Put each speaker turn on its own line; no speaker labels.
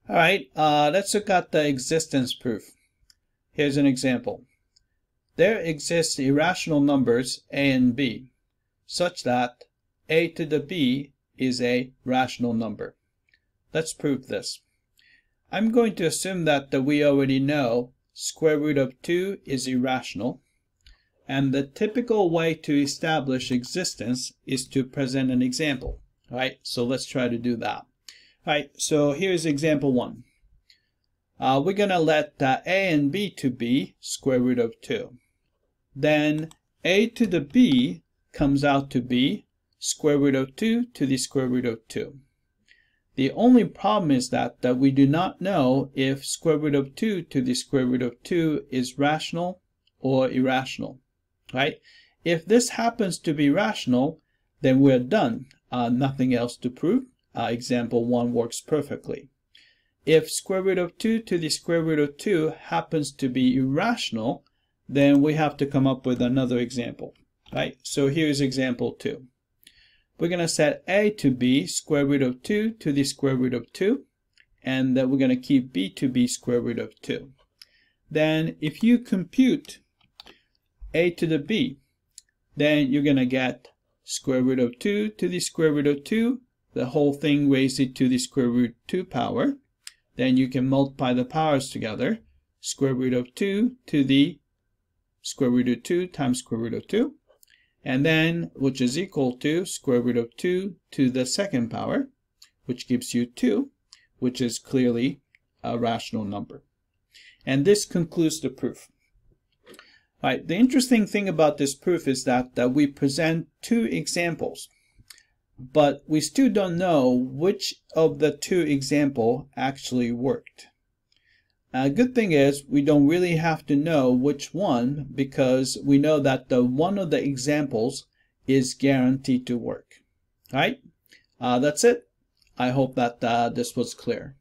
All right, let's look at the existence proof. Here's an example. There exist irrational numbers a and b, such that a to the b is a rational number. Let's prove this. I'm going to assume that we already know square root of 2 is irrational, and the typical way to establish existence is to present an example. All right, so let's try to do that. All right, so here's example 1. We're going to let a and b to be square root of 2. Then a to the b comes out to be square root of 2 to the square root of 2. The only problem is that we do not know if square root of 2 to the square root of 2 is rational or irrational. Right? If this happens to be rational, then we're done. Nothing else to prove. Example 1 works perfectly. If square root of 2 to the square root of 2 happens to be irrational, then we have to come up with another example. Right? So here's example 2. We're going to set a to be square root of 2 to the square root of 2, and we're going to keep b to be square root of 2. Then if you compute a to the b, then you're going to get square root of 2 to the square root of 2, the whole thing raised to the square root 2 power. Then you can multiply the powers together, square root of 2 to the square root of 2 times square root of 2, and then which is equal to square root of 2 to the second power, which gives you 2, which is clearly a rational number. And this concludes the proof. All right, the interesting thing about this proof is that we present two examples, but we still don't know which of the two examples actually worked. A good thing is we don't really have to know which one, because we know that one of the examples is guaranteed to work. All right, that's it. I hope that this was clear.